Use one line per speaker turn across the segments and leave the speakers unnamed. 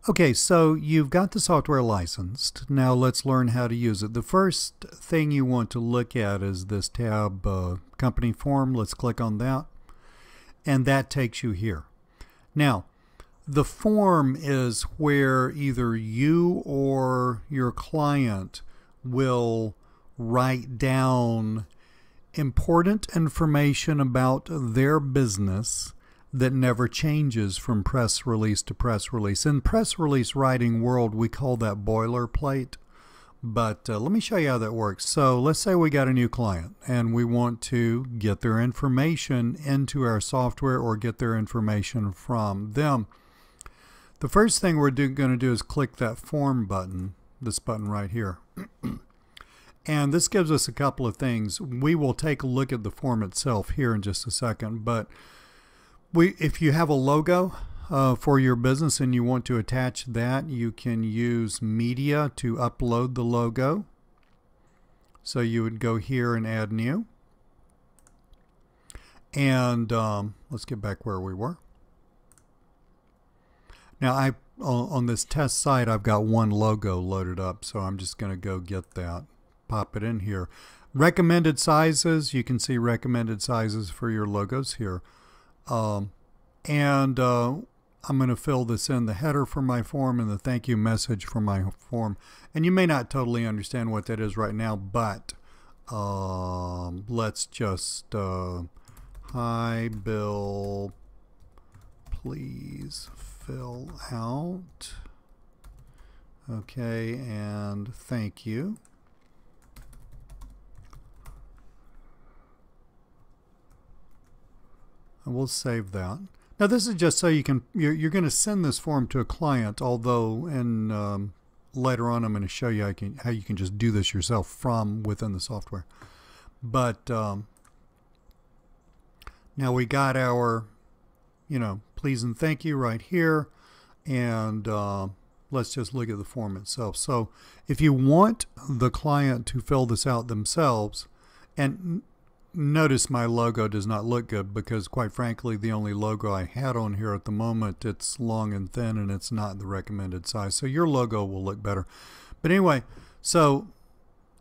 Okay, so you've got the software licensed. Now let's learn how to use it. The first thing you want to look at is this tab, Company Form. Let's click on that, and that takes you here. Now, the form is where either you or your client will write down important information about their business that never changes from press release to press release. In press release writing world, we call that boilerplate. But let me show you how that works. So let's say we got a new client and we want to get their information into our software or get their information from them. The first thing we're going to do is click that form button, this button right here. And this gives us a couple of things. We will take a look at the form itself here in just a second, but if you have a logo for your business and you want to attach that, you can use media to upload the logo. So you would go here and add new. And let's get back where we were. Now on this test site, I've got one logo loaded up, so I'm just going to go get that, pop it in here. Recommended sizes, you can see recommended sizes for your logos here. I'm going to fill this in, the header for my form and the thank you message for my form. And you may not totally understand what that is right now, but let's just, hi Bill, please fill out. Okay, and thank you. And we'll save that. Now this is just so you can, you're going to send this form to a client, although later on I'm going to show you how you can just do this yourself from within the software. But now we got our, please and thank you right here. And let's just look at the form itself. So if you want the client to fill this out themselves, and notice my logo does not look good because, quite frankly, the only logo I had on here at the moment, it's long and thin and it's not the recommended size. So your logo will look better. But anyway, so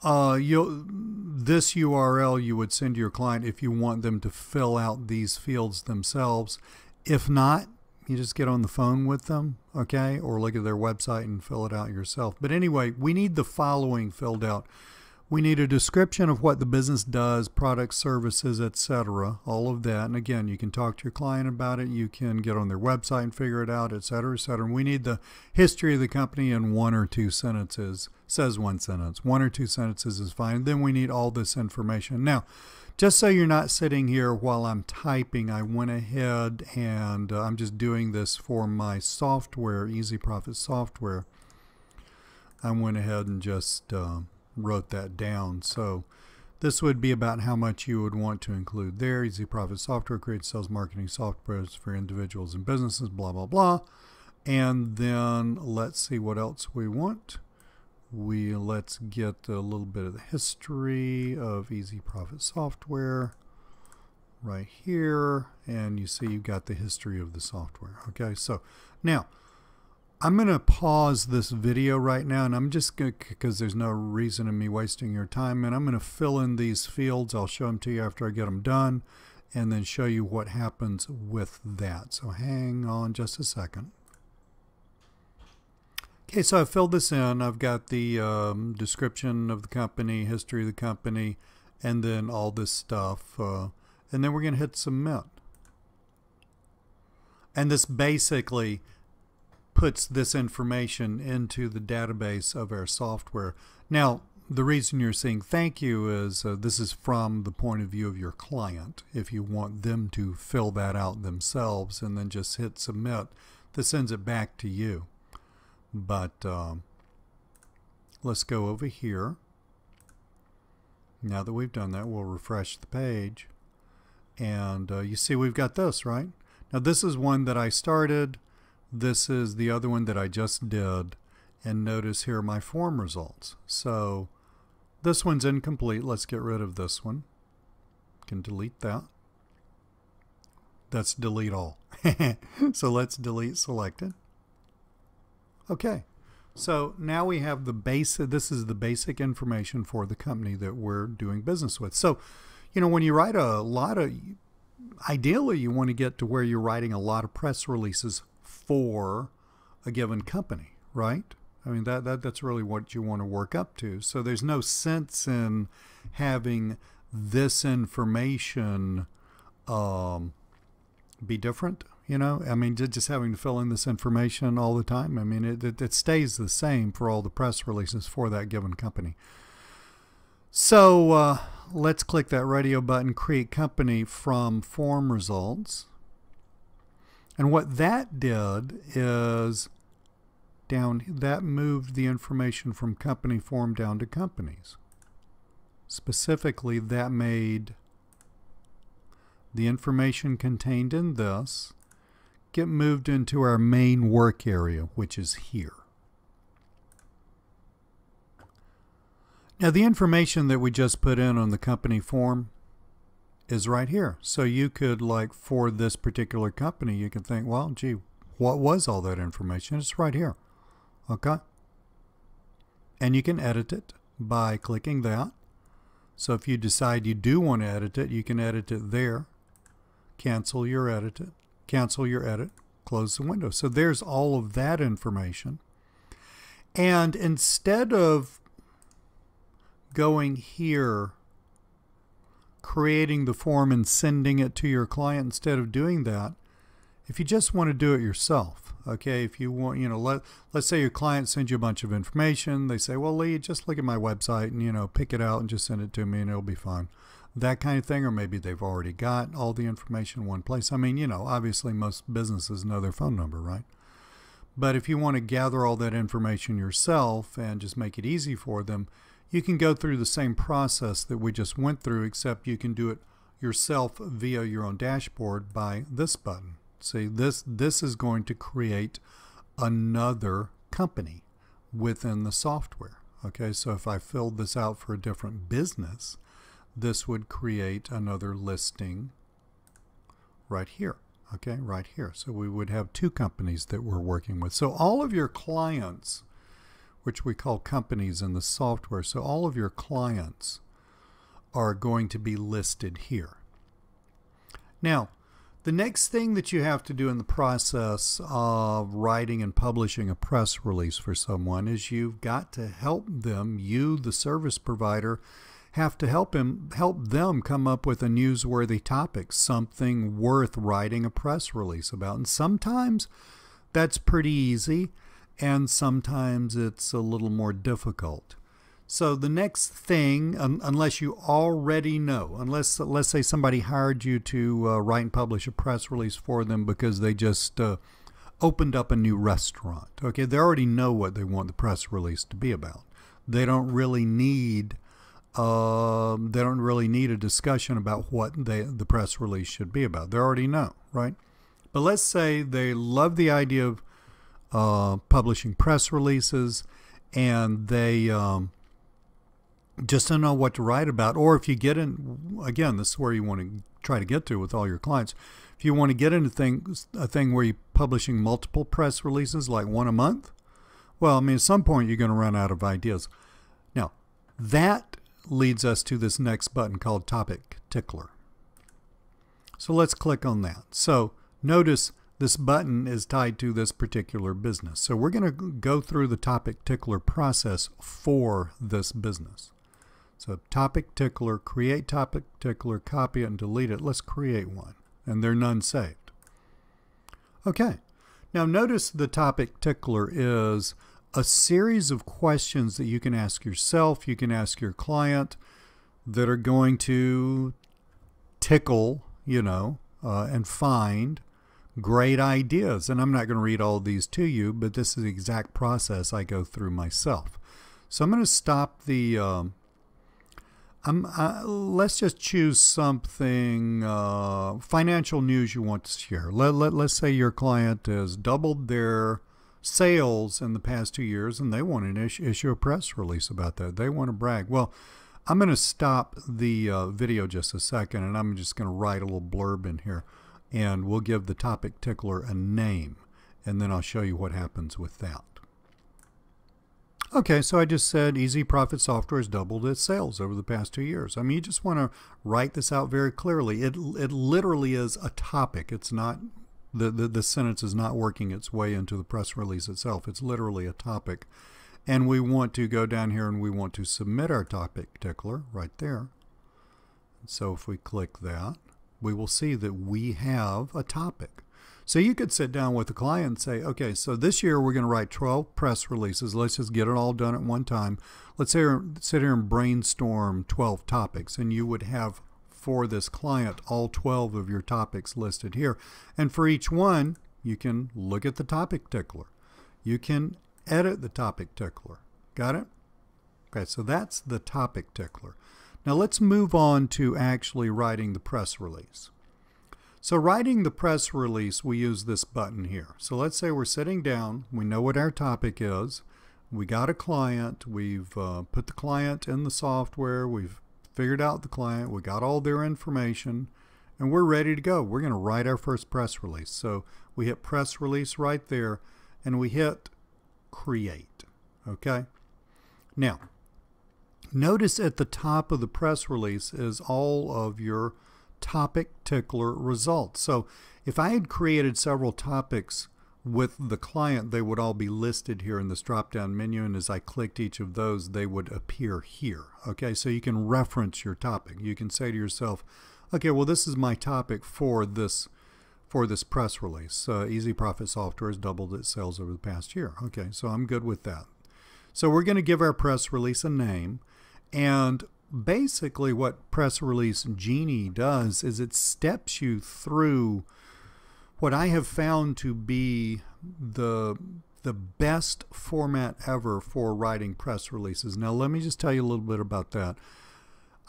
this URL you would send to your client if you want them to fill out these fields themselves. If not, you just get on the phone with them, okay, or look at their website and fill it out yourself. But anyway, we need the following filled out. We need a description of what the business does, products, services, etc., all of that. And again, you can talk to your client about it. You can get on their website and figure it out, etc., etc. And we need the history of the company in 1 or 2 sentences. It says 1 sentence. 1 or 2 sentences is fine. Then we need all this information. Now, just so you're not sitting here while I'm typing, I went ahead and I'm just doing this for my software, Easy Profit software. I went ahead and just wrote that down. So this would be about how much you would want to include there. Easy Profit software creates sales marketing software for individuals and businesses, blah, blah, blah. And then let's see what else we want. Let's get a little bit of the history of Easy Profit software right here. And you see you've got the history of the software. Okay, so now I'm going to pause this video right now, and I'm just going to, because there's no reason in me wasting your time, and I'm going to fill in these fields. I'll show them to you after I get them done, and then show you what happens with that. So hang on just a second. Okay, so I've filled this in. I've got the description of the company, history of the company, and then all this stuff. And then we're going to hit submit. And this basically puts this information into the database of our software. Now, the reason you're seeing thank you is this is from the point of view of your client. If you want them to fill that out themselves and then just hit submit, this sends it back to you. But let's go over here. Now that we've done that, we'll refresh the page. And you see we've got this, right? Now this is one that I started. This is the other one that I just did. And notice here my form results. So this one's incomplete. Let's get rid of this one. Can delete that. That's delete all. So let's delete selected. Okay, so now we have the basic, this is the basic information for the company that we're doing business with. So, you know, when you write a lot of, ideally you want to get to where you're writing a lot of press releases for a given company, right? I mean, that's really what you want to work up to. So there's no sense in having this information be different, you know? I mean, just having to fill in this information all the time. I mean, it stays the same for all the press releases for that given company. So let's click that radio button, create company from form results. And what that did is that moved the information from company form down to companies. Specifically, that made the information contained in this get moved into our main work area, which is here. Now, the information that we just put in on the company form is right here. So you could, like, for this particular company, you can think, well, gee, what was all that information? It's right here. Okay? And you can edit it by clicking that. So if you decide you do want to edit it, you can edit it there. Cancel your edit, close the window. So there's all of that information. And instead of going here, creating the form and sending it to your client, instead of doing that, if you just want to do it yourself, okay, if you want, you know, let's say your client sends you a bunch of information. They say, well, Lee, just look at my website and, you know, pick it out and just send it to me and it'll be fine. That kind of thing. Or maybe they've already got all the information in one place. I mean, you know, obviously most businesses know their phone number, right? But if you want to gather all that information yourself and just make it easy for them, you can go through the same process that we just went through, except you can do it yourself via your own dashboard by this button. See, this is going to create another company within the software. Okay, so if I filled this out for a different business, this would create another listing right here. Okay, right here. So we would have two companies that we're working with. So all of your clients, which we call companies in the software, so all of your clients are going to be listed here. Now, the next thing that you have to do in the process of writing and publishing a press release for someone is you've got to help them, you, the service provider, have to help them come up with a newsworthy topic, something worth writing a press release about. And sometimes that's pretty easy, and sometimes it's a little more difficult. So the next thing, unless you already know, unless, let's say somebody hired you to write and publish a press release for them because they just opened up a new restaurant. Okay, they already know what they want the press release to be about. They don't really need a discussion about what the press release should be about. They already know, right? But let's say they love the idea of publishing press releases, and they just don't know what to write about. Or if you get in, again, this is where you want to try to get to with all your clients. If you want to get into a thing where you're publishing multiple press releases, like one a month, well, I mean, at some point you're going to run out of ideas. Now, that leads us to this next button called Topic Tickler. So let's click on that. So notice this button is tied to this particular business. So we're going to go through the Topic Tickler process for this business. So Topic Tickler, create Topic Tickler, copy it and delete it. Let's create one. And there are none saved. Okay. Now notice the Topic Tickler is a series of questions that you can ask yourself, you can ask your client, that are going to tickle, you know, and find great ideas. And I'm not going to read all of these to you, but this is the exact process I go through myself. So I'm going to stop the, let's just choose something, financial news you want to share. Let's say your client has doubled their sales in the past 2 years and they want to issue a press release about that. They want to brag. Well, I'm going to stop the video just a second, and I'm just going to write a little blurb in here, and we'll give the Topic Tickler a name, and then I'll show you what happens with that. Okay, so I just said Easy Profit Software has doubled its sales over the past 2 years. I mean, you just want to write this out very clearly. It literally is a topic. It's not, the sentence is not working its way into the press release itself. It's literally a topic. And we want to go down here and we want to submit our topic tickler right there. So if we click that, we will see that we have a topic. So you could sit down with the client and say, okay, so this year we're going to write 12 press releases. Let's just get it all done at one time. Let's sit here and brainstorm 12 topics. And you would have for this client all 12 of your topics listed here. And for each one, you can look at the topic tickler. You can edit the topic tickler. Got it? Okay, so that's the topic tickler. Now let's move on to actually writing the press release. So writing the press release, we use this button here. So let's say we're sitting down, we know what our topic is, we got a client, we've put the client in the software, we've figured out the client, we got all their information, and we're ready to go. We're going to write our first press release. So we hit press release right there, and we hit create. Okay? Now, notice at the top of the press release is all of your topic tickler results. So if I had created several topics with the client, they would all be listed here in this drop-down menu, and as I clicked each of those, they would appear here. Okay, so you can reference your topic. You can say to yourself, okay, well, this is my topic for this press release. Easy Profit Software has doubled its sales over the past year. Okay, so I'm good with that. So we're going to give our press release a name, and basically what press release Genie does is it steps you through what I have found to be the best format ever for writing press releases. Now let me just tell you a little bit about that.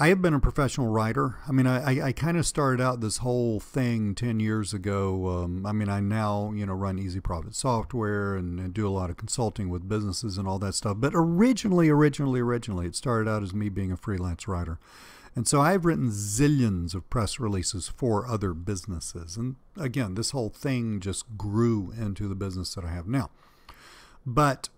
I have been a professional writer. I mean, I kind of started out this whole thing 10 years ago. I mean, I now, run Easy Profit Software and do a lot of consulting with businesses and all that stuff. But originally, it started out as me being a freelance writer. And so I've written zillions of press releases for other businesses. And again, this whole thing just grew into the business that I have now. But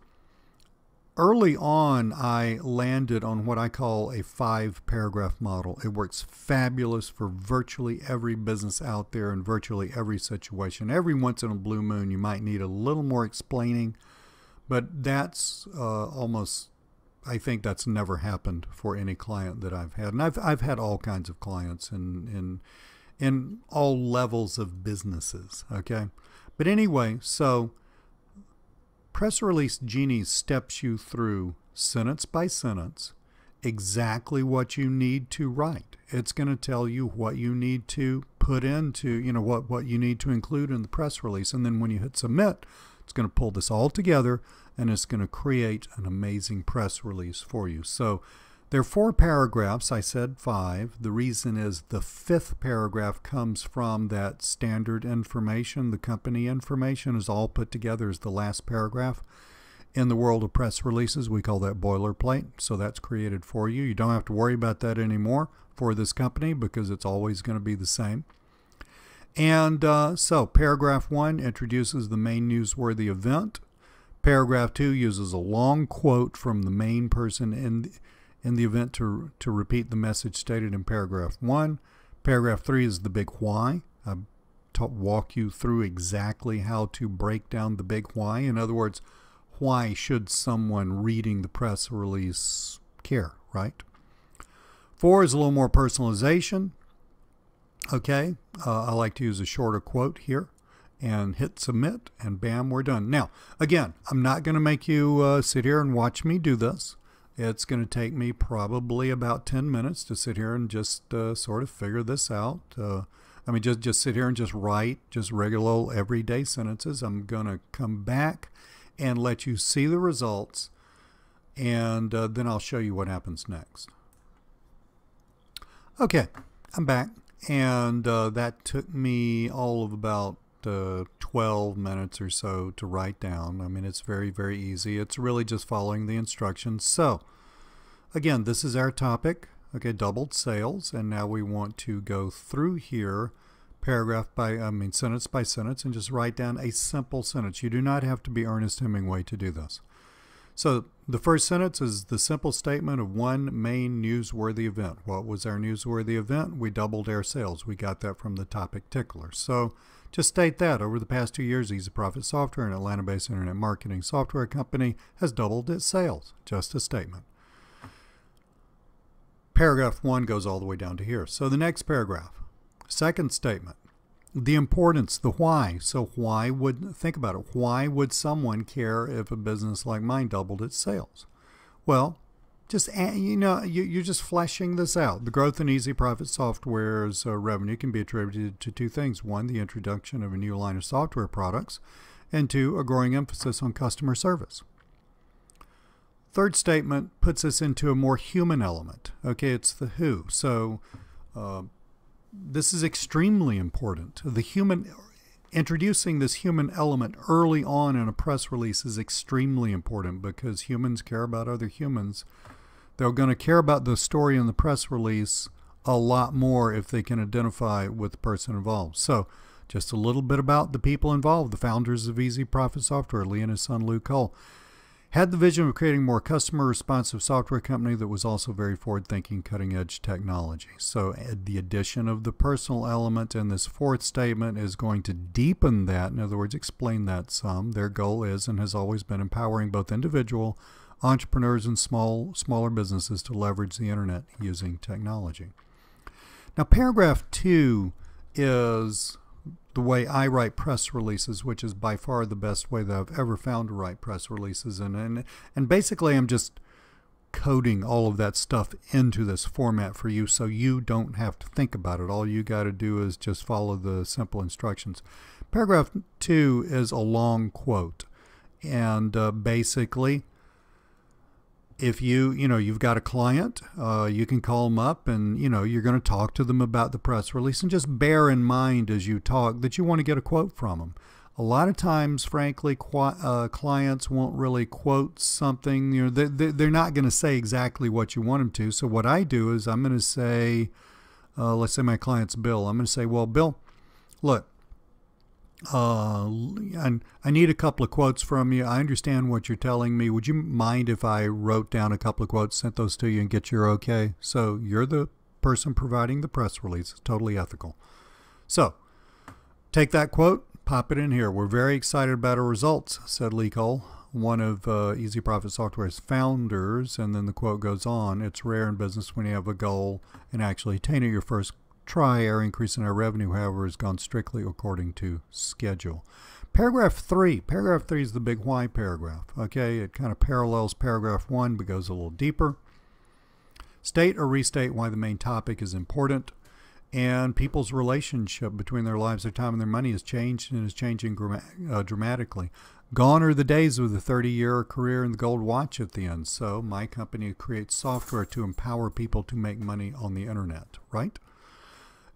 early on, I landed on what I call a 5-paragraph model. It works fabulous for virtually every business out there in virtually every situation. Every once in a blue moon, you might need a little more explaining, but that's I think that's never happened for any client that I've had. And I've had all kinds of clients in all levels of businesses, okay? But anyway, so Press Release Genie steps you through sentence by sentence exactly what you need to write. It's going to tell you what you need to put into, what you need to include in the press release. And then when you hit submit, it's going to pull this all together and it's going to create an amazing press release for you. So there are 4 paragraphs. I said 5. The reason is the 5th paragraph comes from that standard information. The company information is all put together as the last paragraph. In the world of press releases, we call that boilerplate. So that's created for you. You don't have to worry about that anymore for this company because it's always going to be the same. And so paragraph 1 introduces the main newsworthy event. Paragraph 2 uses a long quote from the main person in the event to repeat the message stated in paragraph 1. Paragraph 3 is the big why. I walk you through exactly how to break down the big why. In other words, why should someone reading the press release care, right? 4 is a little more personalization. Okay, I like to use a shorter quote here and hit submit, and bam, we're done. Now, again, I'm not going to make you sit here and watch me do this. It's going to take me probably about 10 minutes to sit here and just sort of figure this out. I mean, just sit here and just write just regular old everyday sentences. I'm going to come back and let you see the results, and then I'll show you what happens next. Okay, I'm back, and that took me all of about 12 minutes or so to write down. I mean, it's very, very easy. It's really just following the instructions. So, again, this is our topic. Okay, doubled sales, and now we want to go through here sentence by sentence and just write down a simple sentence. You do not have to be Ernest Hemingway to do this. So the first sentence is the simple statement of one main newsworthy event. What was our newsworthy event? We doubled our sales. We got that from the topic Tickler. So just state that. Over the past 2 years, Easy Profit Software, an Atlanta-based internet marketing software company, has doubled its sales. Just a statement. Paragraph 1 goes all the way down to here. So the next paragraph, second statement, the importance, the why. So think about it. Why would someone care if a business like mine doubled its sales? Well, you're just fleshing this out. The growth in Easy Profit Software's revenue can be attributed to two things. One, the introduction of a new line of software products, and two, a growing emphasis on customer service. Third statement puts us into a more human element. Okay, it's the who. So this is extremely important. Introducing this human element early on in a press release is extremely important because humans care about other humans. They're going to care about the story in the press release a lot more if they can identify with the person involved. So just a little bit about the people involved. The founders of Easy Profit Software, Lee and his son Lou Cole, had the vision of creating a more customer-responsive software company that was also very forward-thinking, cutting-edge technology. So the addition of the personal element in this fourth statement is going to deepen that. In other words, explain that some. Their goal is and has always been empowering both individual entrepreneurs and smaller businesses to leverage the internet using technology. Now, paragraph 2 is the way I write press releases, which is by far the best way that I've ever found to write press releases. And basically I'm just coding all of that stuff into this format for you so you don't have to think about it. All you got to do is just follow the simple instructions. Paragraph 2 is a long quote. And basically, if you've got a client, you can call them up and, you're going to talk to them about the press release, and just bear in mind as you talk that you want to get a quote from them. A lot of times, frankly, clients won't really quote something. They're not going to say exactly what you want them to. So what I do is I'm going to say, let's say my client's Bill. I'm going to say, well, Bill, look, and I need a couple of quotes from you. I understand what you're telling me. Would you mind if I wrote down a couple of quotes, sent those to you, and get your okay? So you're the person providing the press release. It's totally ethical. So take that quote, pop it in here. We're very excited about our results, said Lee Cole, one of Easy Profit Software's founders. And then the quote goes on. It's rare in business when you have a goal and actually attain it your first try. Our increase in our revenue, however, has gone strictly according to schedule. Paragraph 3. Paragraph 3 is the big why paragraph. Okay, it kind of parallels paragraph 1 but goes a little deeper. State or restate why the main topic is important, and people's relationship between their lives, their time, and their money has changed and is changing dramatically. Gone are the days with the 30-year career and the gold watch at the end. So my company creates software to empower people to make money on the internet, right?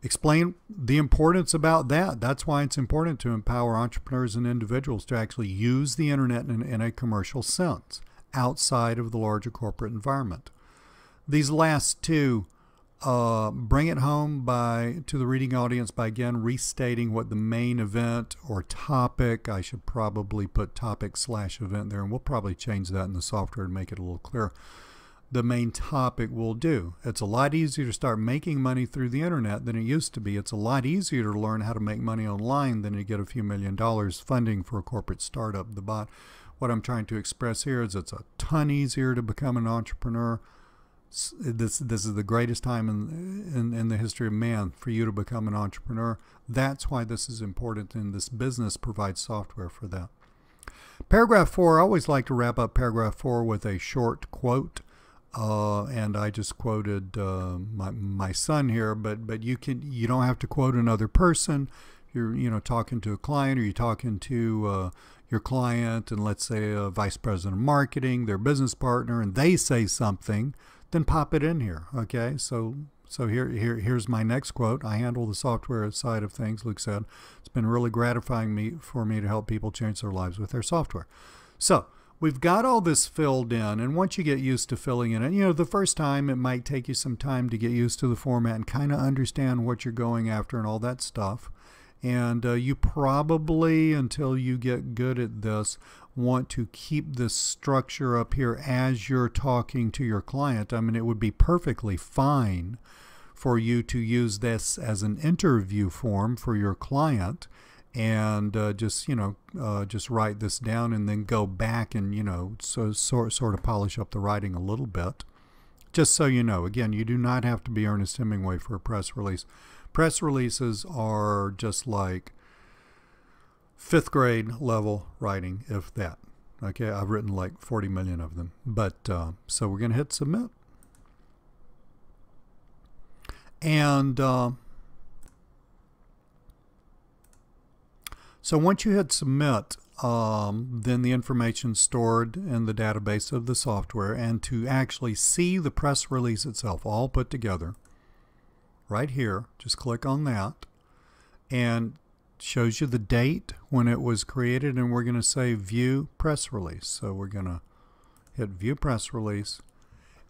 Explain the importance about that. That's why it's important to empower entrepreneurs and individuals to actually use the internet in a commercial sense outside of the larger corporate environment. These last two bring it home to the reading audience by again restating what the main event or topic. I should probably put topic/event there, and we'll probably change that in the software and make it a little clearer. The main topic will do. It's a lot easier to start making money through the internet than it used to be. It's a lot easier to learn how to make money online than to get a few $1 million funding for a corporate startup. What I'm trying to express here is it's a ton easier to become an entrepreneur. This is the greatest time in the history of man for you to become an entrepreneur. That's why this is important, and this business provides software for that. Paragraph 4, I always like to wrap up paragraph 4 with a short quote. And I just quoted my son here, but you don't have to quote another person. You're talking to a client, or you're talking to your client, and let's say a vice president of marketing, their business partner, and they say something, then pop it in here. Okay, so here's my next quote. I handle the software side of things. Luke said, it's been really gratifying for me to help people change their lives with their software. So we've got all this filled in, and once you get used to filling in it, the first time it might take you some time to get used to the format and kind of understand what you're going after and all that stuff. And you probably, until you get good at this, want to keep this structure up here as you're talking to your client. I mean, it would be perfectly fine for you to use this as an interview form for your client, and just write this down and then go back and sort of polish up the writing a little bit. Just so you know, again, you do not have to be Ernest Hemingway for a press release. Press releases are just like 5th grade level writing, if that. Okay, I've written like 40 million of them. But so we're going to hit submit. And so once you hit submit, then the information's stored in the database of the software, and to actually see the press release itself all put together, right here, just click on that, and shows you the date when it was created, and we're going to say view press release. So we're going to hit view press release,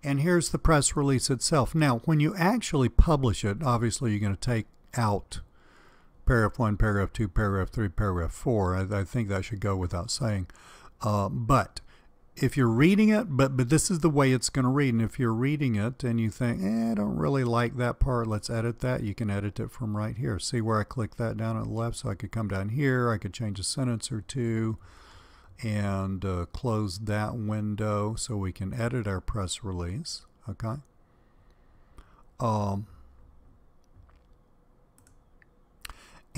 and here's the press release itself. Now when you actually publish it, obviously you're going to take out paragraph 1, paragraph 2, paragraph 3, paragraph 4. I think that should go without saying. But if you're reading it, but this is the way it's going to read. And if you're reading it and you think, I don't really like that part, let's edit that. You can edit it from right here. See where I click that down on the left? So I could come down here. I could change a sentence or two and close that window so we can edit our press release. Okay.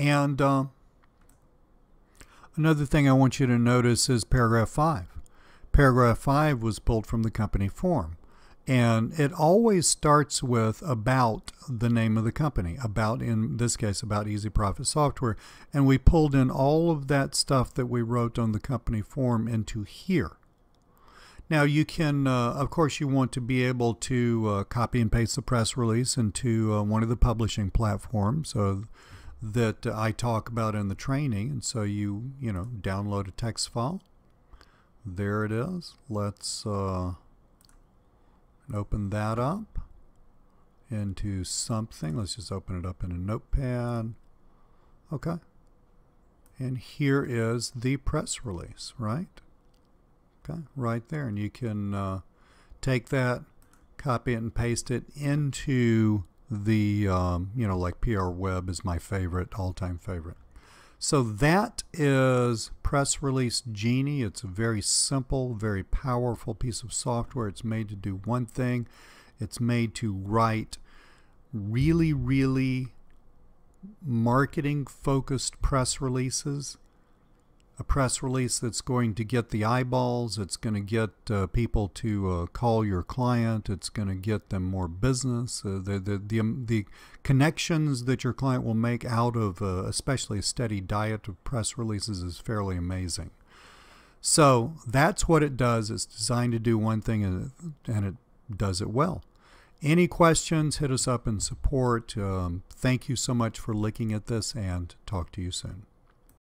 And another thing I want you to notice is paragraph 5. Paragraph 5 was pulled from the company form. And it always starts with about the name of the company, about, in this case, about Easy Profit Software. And we pulled in all of that stuff that we wrote on the company form into here. Now you can, of course, you want to be able to copy and paste the press release into one of the publishing platforms. So that I talk about in the training, and so you download a text file. There it is. Let's open that up into something. Let's just open it up in a notepad. Okay, and here is the press release, right? Okay, right there, and you can take that, copy it, and paste it into the like PR Web is my favorite, all-time favorite. So that is Press Release Genie. It's a very simple, very powerful piece of software. It's made to do one thing. It's made to write really, really marketing focused press releases. A press release that's going to get the eyeballs. It's going to get people to call your client. It's going to get them more business. The connections that your client will make out of especially a steady diet of press releases is fairly amazing. So that's what it does. It's designed to do one thing, and it does it well. Any questions, hit us up in support. Thank you so much for looking at this, and talk to you soon.